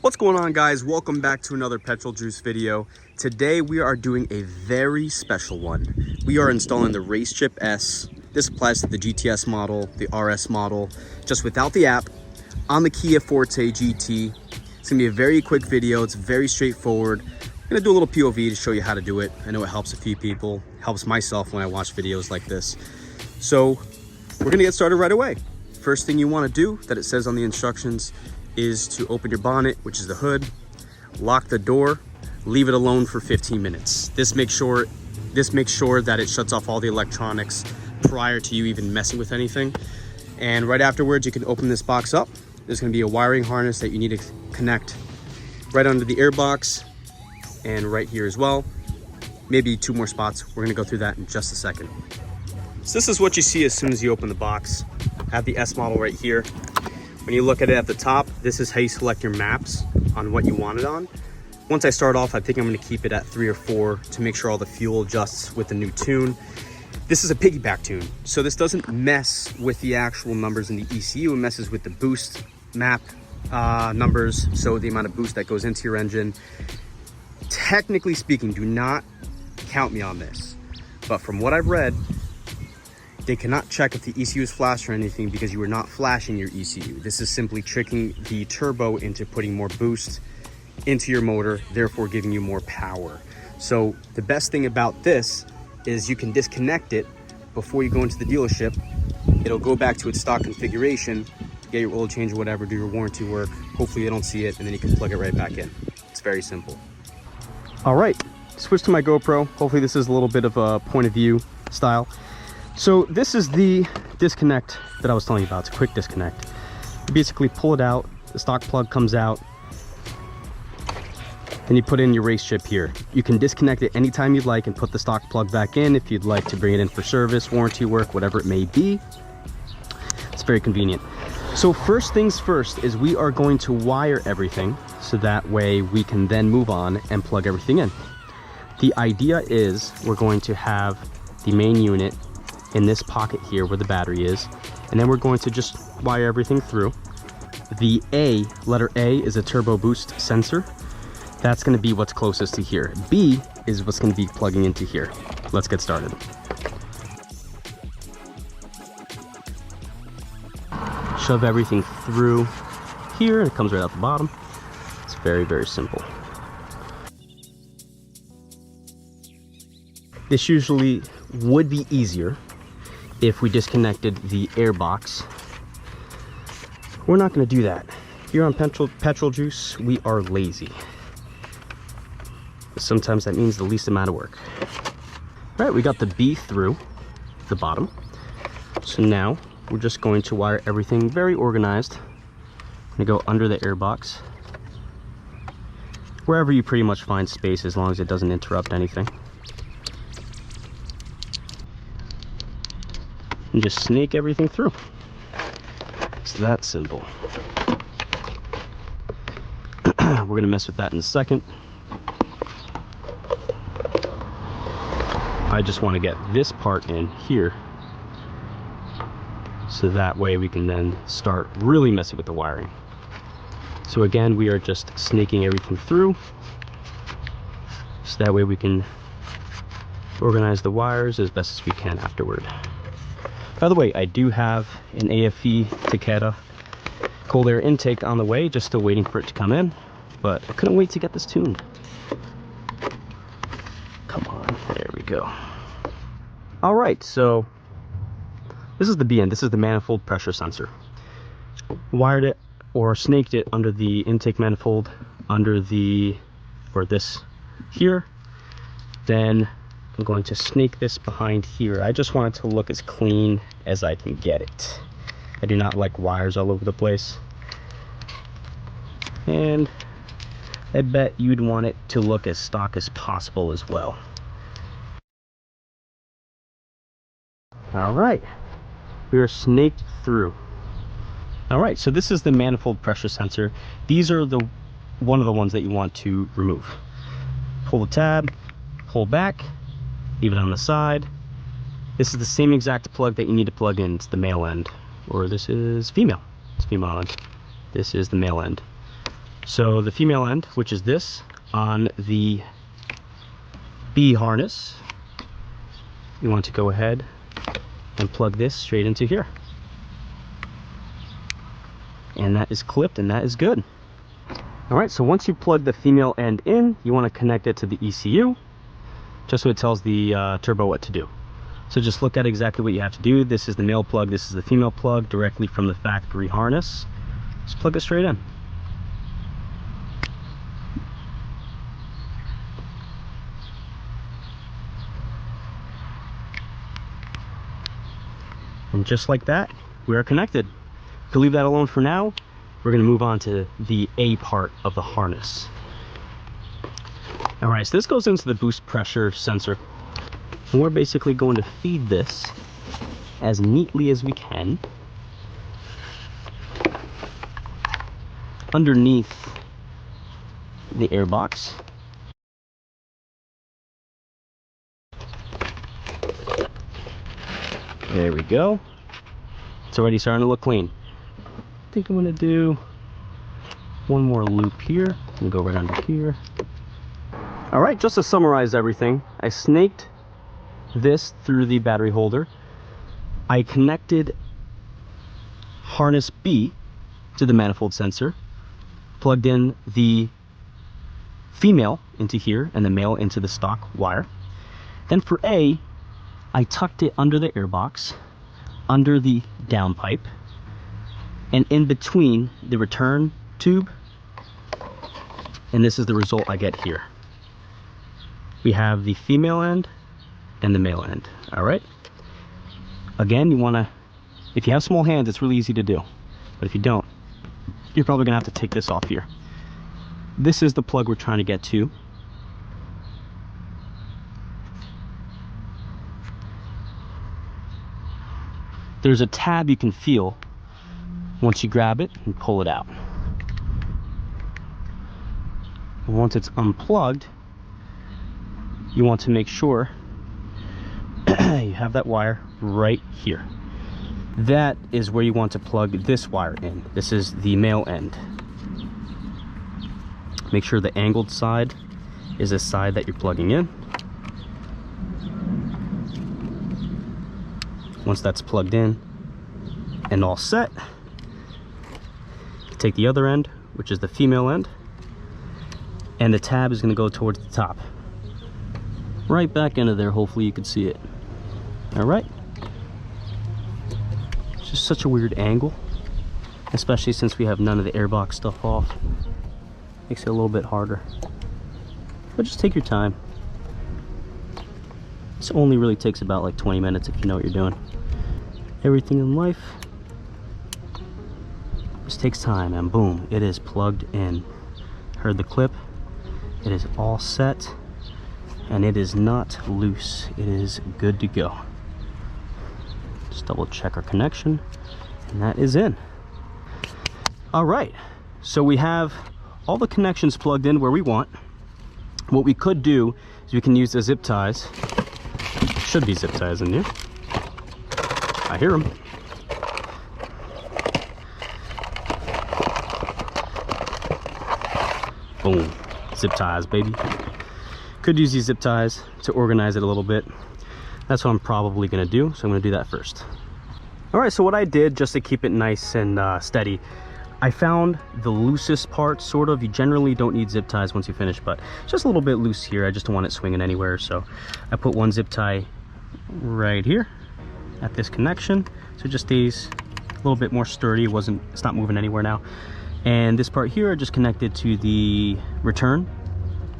What's going on, guys? Welcome back to another petrol juice video. Today we are doing a very special one. We are installing the RaceChip S. This applies to the GTS model, the RS model, just without the app, on the Kia Forte GT. It's gonna be a very quick video. It's very straightforward. I'm gonna do a little POV to show you how to do it. I know it helps a few people, helps myself when I watch videos like this. So we're gonna get started right away. First thing you wanna do, that it says on the instructions, is to open your bonnet, which is the hood, lock the door, leave it alone for 15 minutes. This makes sure that it shuts off all the electronics prior to you even messing with anything. And right afterwards, you can open this box up. There's gonna be a wiring harness that you need to connect right under the air box and right here as well. Maybe two more spots. We're gonna go through that in just a second. So this is what you see as soon as you open the box. I have the S model right here. When you look at it at the top, this is how you select your maps on what you want it on. Once I start off, I think I'm gonna keep it at 3 or 4 to make sure all the fuel adjusts with the new tune. This is a piggyback tune, so this doesn't mess with the actual numbers in the ECU. It messes with the boost map numbers, so the amount of boost that goes into your engine. Technically speaking, do not count me on this, but from what I've read, they cannot check if the ECU is flashed or anything because you are not flashing your ECU. This is simply tricking the turbo into putting more boost into your motor, therefore giving you more power. So the best thing about this is you can disconnect it before you go into the dealership. It'll go back to its stock configuration, get your oil change or whatever, do your warranty work. Hopefully they don't see it, and then you can plug it right back in. It's very simple. All right, switch to my GoPro. Hopefully this is a little bit of a point of view style. So this is the disconnect that I was telling you about. It's a quick disconnect. You basically pull it out, the stock plug comes out, then you put in your race chip here. You can disconnect it anytime you'd like and put the stock plug back in if you'd like to bring it in for service, warranty work, whatever it may be. It's very convenient. So first things first is we are going to wire everything so that way we can then move on and plug everything in. The idea is we're going to have the main unit in this pocket here where the battery is, and then we're going to just wire everything through. The letter A is a turbo boost sensor. That's going to be what's closest to here. B is what's going to be plugging into here. Let's get started. Shove everything through here and it comes right out the bottom. It's very, very simple. This usually would be easier if we disconnected the air box. We're not going to do that. Here on Petrol Juice, we are lazy. Sometimes that means the least amount of work. All right, we got the B through the bottom. So now we're just going to wire everything very organized. I'm going to go under the air box, wherever you pretty much find space, as long as it doesn't interrupt anything. And just snake everything through. It's that simple. We're gonna mess with that in a second. I just want to get this part in here so that way we can then start really messing with the wiring. So again, we are just snaking everything through so that way we can organize the wires as best as we can afterward. By the way, I do have an AFE Takeda cold air intake on the way, just still waiting for it to come in, but I couldn't wait to get this tuned. Come on, there we go. All right, so this is the BN, this is the manifold pressure sensor. Wired it or snaked it under the intake manifold, under this here. Then I'm going to snake this behind here. I just want it to look as clean as I can get it. I do not like wires all over the place. And I bet you'd want it to look as stock as possible as well. All right, we are snaked through. All right, so this is the manifold pressure sensor. These are one of the ones that you want to remove. Pull the tab, pull back, leave it on the side. This is the same exact plug that you need to plug in. It's the male end, or this is female. It's female end. This is the male end. So the female end, which is this on the B harness, you want to go ahead and plug this straight into here. And that is clipped and that is good. All right, so once you plug the female end in, you want to connect it to the ECU, just so it tells the turbo what to do. So just look at exactly what you have to do. This is the male plug, this is the female plug, directly from the factory harness. Just plug it straight in. And just like that, we are connected. You can leave that alone for now. We're going to move on to the A part of the harness. All right, so this goes into the boost pressure sensor. And we're basically going to feed this as neatly as we can underneath the air box. There we go. It's already starting to look clean. I think I'm going to do one more loop here and go right under here. All right, just to summarize everything, I snaked this through the battery holder. I connected harness B to the manifold sensor, plugged in the female into here and the male into the stock wire. Then for A, I tucked it under the airbox, under the downpipe, and in between the return tube, and this is the result I get here. We have the female end and the male end. All right, again, you want to, if you have small hands, it's really easy to do, but if you don't, you're probably gonna have to take this off here. This is the plug we're trying to get to. There's a tab you can feel once you grab it and pull it out. And once it's unplugged, you want to make sure you have that wire right here. That is where you want to plug this wire in. This is the male end. Make sure the angled side is the side that you're plugging in. Once that's plugged in and all set, you take the other end, which is the female end, and the tab is going to go towards the top. Right back into there, hopefully you can see it. All right. It's just such a weird angle, especially since we have none of the airbox stuff off. Makes it a little bit harder. But just take your time. This only really takes about like 20 minutes if you know what you're doing. Everything in life just takes time, and boom, it is plugged in. Heard the clip? It is all set, and it is not loose. It is good to go. Just double check our connection, and that is in. All right, so we have all the connections plugged in where we want. What we could do is we can use the zip ties. Should be zip ties in here. I hear them. Boom, zip ties, baby. Could use these zip ties to organize it a little bit. That's what I'm probably gonna do, so I'm gonna do that first. All right, so what I did just to keep it nice and steady, I found the loosest part, sort of. You generally don't need zip ties once you finish, but just a little bit loose here. I just don't want it swinging anywhere, so I put one zip tie right here at this connection, so it just stays a little bit more sturdy. It's not moving anywhere now. And this part here I just connected to the return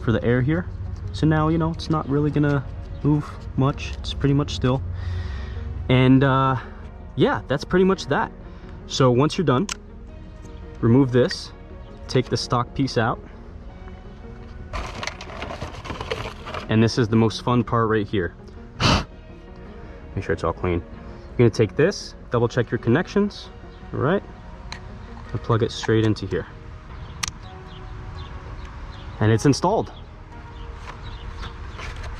for the air here. So now, you know, it's not really gonna move much. It's pretty much still. And yeah, that's pretty much that. So once you're done, remove this, take the stock piece out. And this is the most fun part right here. Make sure it's all clean. You're gonna take this, double check your connections, all right? And plug it straight into here. And it's installed.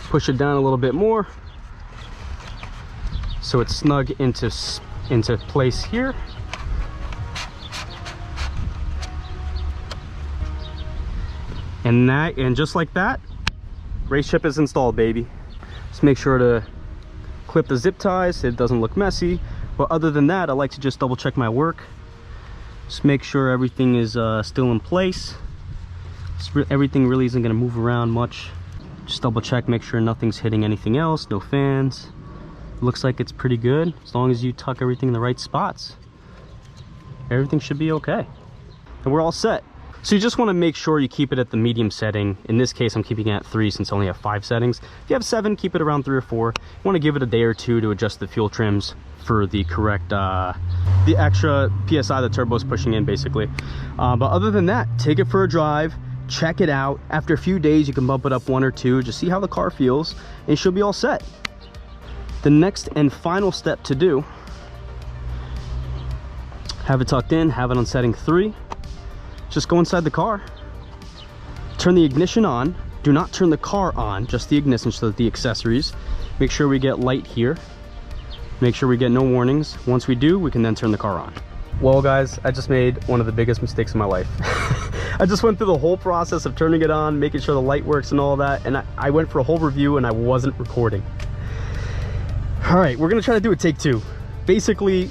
Push it down a little bit more so it's snug into place here. And just like that, RaceChip is installed, baby. Just make sure to clip the zip ties so it doesn't look messy. But other than that, I like to just double check my work. Just make sure everything is still in place. Everything really isn't going to move around much. Just double check, make sure nothing's hitting anything else, no fans. Looks like it's pretty good as long as you tuck everything in the right spots. Everything should be okay. And we're all set. So you just want to make sure you keep it at the medium setting. In this case, I'm keeping it at 3 since I only have 5 settings. If you have 7, keep it around 3 or 4. You want to give it a day or 2 to adjust the fuel trims for the correct, the extra PSI the turbo is pushing in, basically. But other than that, take it for a drive, check it out. After a few days, you can bump it up 1 or 2, just see how the car feels, and you should be all set. The next and final step to do, have it tucked in, have it on setting 3. Just go inside the car, turn the ignition on. Do not turn the car on, just the ignition, so that the accessories. Make sure we get light here. Make sure we get no warnings. Once we do, we can then turn the car on. Well, guys, I just made one of the biggest mistakes in my life. I just went through the whole process of turning it on, making sure the light works and all that, and I went for a whole review and I wasn't recording. All right, we're gonna try to do a take 2. Basically,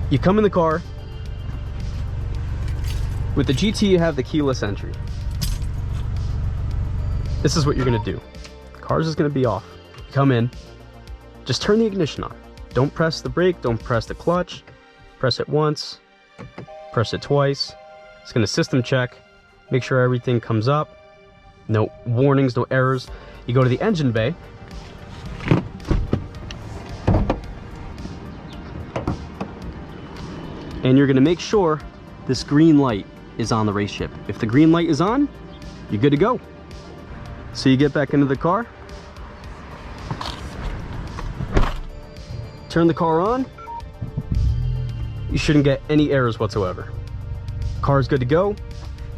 you come in the car. With the GT, you have the keyless entry. This is what you're gonna do. Car's just gonna be off. Come in, just turn the ignition on. Don't press the brake, don't press the clutch. Press it once, press it twice. It's gonna system check, make sure everything comes up. No warnings, no errors. You go to the engine bay. And you're gonna make sure this green light is on the RaceChip. If the green light is on, you're good to go. So you get back into the car, turn the car on. You shouldn't get any errors whatsoever. Car is good to go.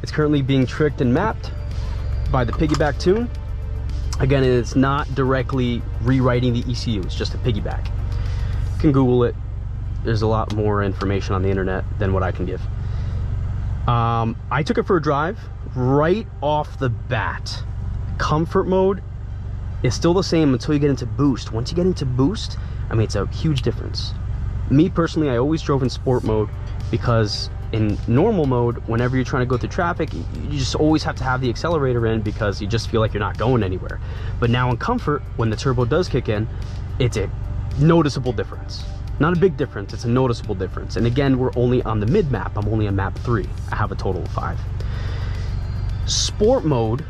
It's currently being tricked and mapped by the piggyback tune. Again, it's not directly rewriting the ECU, it's just a piggyback. You can Google it. There's a lot more information on the internet than what I can give. I took it for a drive right off the bat. Comfort mode is still the same until you get into boost. Once you get into boost, I mean, it's a huge difference. Me personally, I always drove in sport mode because in normal mode, whenever you're trying to go through traffic, you just always have to have the accelerator in because you just feel like you're not going anywhere. But now in comfort, when the turbo does kick in, it's a noticeable difference. Not a big difference, it's a noticeable difference. And again, we're only on the mid map. I'm only on map 3. I have a total of 5. Sport mode,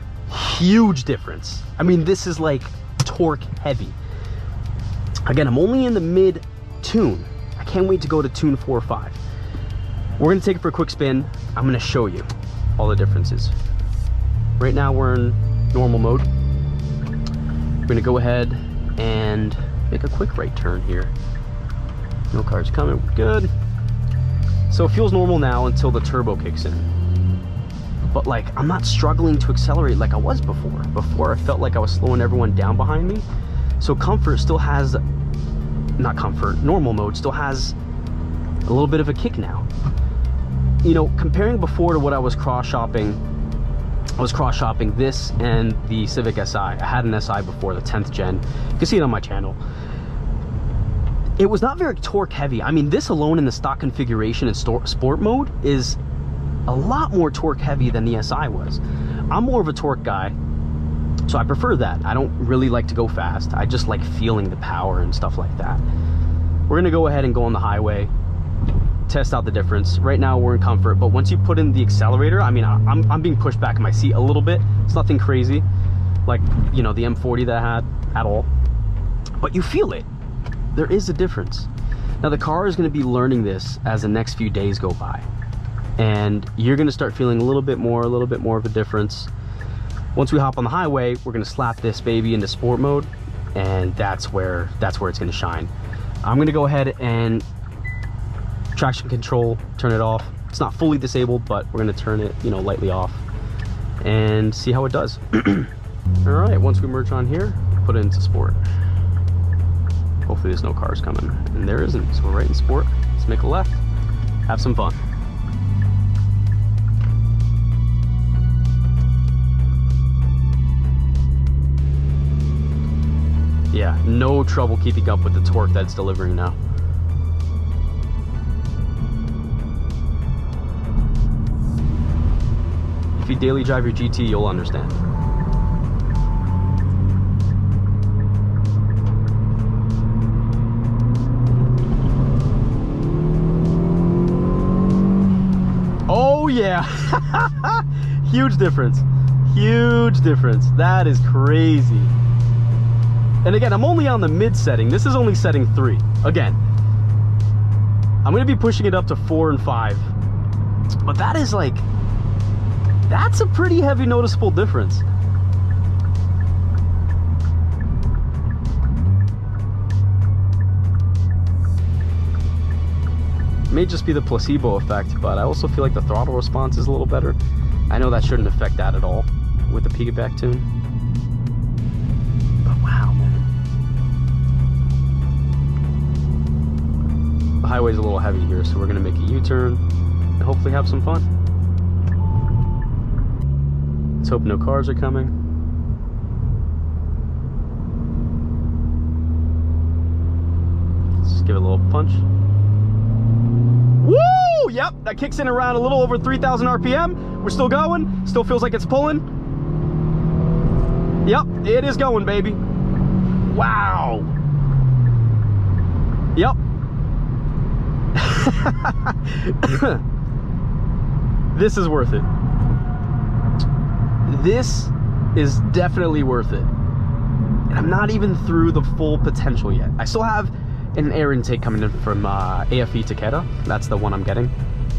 huge difference. I mean, this is like torque heavy. Again, I'm only in the mid tune. I can't wait to go to tune 4 or 5. We're gonna take it for a quick spin. I'm gonna show you all the differences. Right now we're in normal mode. We're gonna go ahead and make a quick right turn here. No cars coming, we're good. So it feels normal now until the turbo kicks in. But like, I'm not struggling to accelerate like I was before. Before I felt like I was slowing everyone down behind me. So comfort still has, not comfort, normal mode still has a little bit of a kick now. You know, comparing before to what I was cross-shopping this and the Civic Si. I had an Si before, the 10th gen. You can see it on my channel. It was not very torque heavy. I mean, this alone in the stock configuration in sport mode is a lot more torque heavy than the Si was. I'm more of a torque guy, so I prefer that. I don't really like to go fast. I just like feeling the power and stuff like that. We're gonna go ahead and go on the highway, test out the difference. Right now we're in comfort, but once you put in the accelerator, I mean, I'm being pushed back in my seat a little bit. It's nothing crazy, like, you know, the M40 that I had at all, but you feel it. There is a difference. Now the car is gonna be learning this as the next few days go by. And you're gonna start feeling a little bit more of a difference. Once we hop on the highway, we're gonna slap this baby into sport mode, and that's where it's gonna shine. I'm gonna go ahead and traction control, turn it off. It's not fully disabled, but we're gonna turn it, you know, lightly off and see how it does. All right, once we merge on here, put it into sport. Hopefully there's no cars coming, and there isn't, so we're right in sport. Let's make a left, have some fun. No trouble keeping up with the torque that it's delivering now. If you daily drive your GT, you'll understand. Oh yeah, huge difference, huge difference. That is crazy. And again, I'm only on the mid setting. This is only setting 3. Again, I'm gonna be pushing it up to 4 and 5. But that is like, that's a pretty heavy noticeable difference. May just be the placebo effect, but I also feel like the throttle response is a little better. I know that shouldn't affect that at all with the piggyback tune. But wow, man. The highway's a little heavy here, so we're gonna make a U-turn and hopefully have some fun. Let's hope no cars are coming. Let's just give it a little punch. Woo! Yep, that kicks in around a little over 3,000 RPM. We're still going. Still feels like it's pulling. Yep, it is going, baby. Wow. Yep. This is worth it. This is definitely worth it. And I'm not even through the full potential yet. I still have an air intake coming in from AFE Takeda. That's the one I'm getting.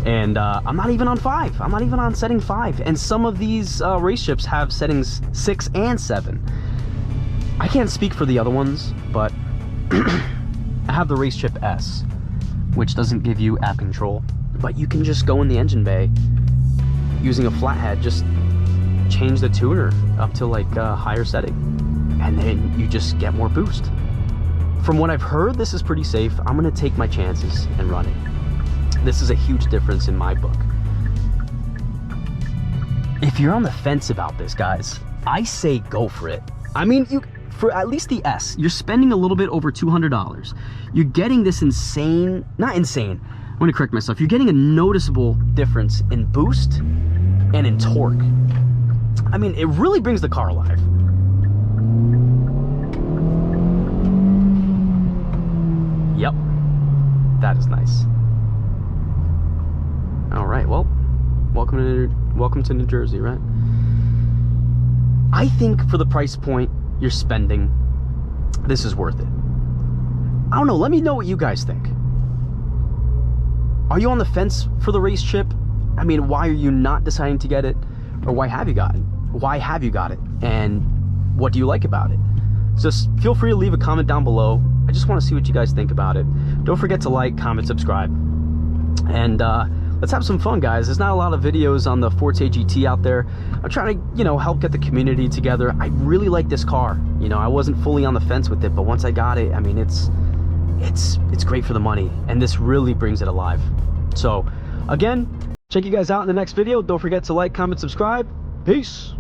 And I'm not even on 5. I'm not even on setting 5. And some of these race chips have settings 6 and 7. I can't speak for the other ones, but I have the RaceChip S, which doesn't give you app control, but you can just go in the engine bay using a flathead, just change the tuner up to like a higher setting, and then you just get more boost. From what I've heard, this is pretty safe. I'm gonna take my chances and run it. This is a huge difference in my book. If you're on the fence about this, guys, I say go for it. I mean, for at least the S, you're spending a little bit over $200. You're getting this insane, not insane, I'm gonna correct myself. You're getting a noticeable difference in boost and in torque. I mean, it really brings the car alive. Yep, that is nice. All right, well, welcome to New Jersey, right? I think for the price point you're spending, this is worth it. I don't know, let me know what you guys think. Are you on the fence for the race chip? I mean, why are you not deciding to get it? Or why have you got it? Why have you got it? And what do you like about it? Just feel free to leave a comment down below. I just want to see what you guys think about it. Don't forget to like, comment, subscribe. And let's have some fun, guys. There's not a lot of videos on the Forte GT out there. I'm trying to, you know, help get the community together. I really like this car. You know, I wasn't fully on the fence with it, but once I got it, I mean, it's great for the money, and this really brings it alive. So again, check you guys out in the next video. Don't forget to like, comment, subscribe. Peace.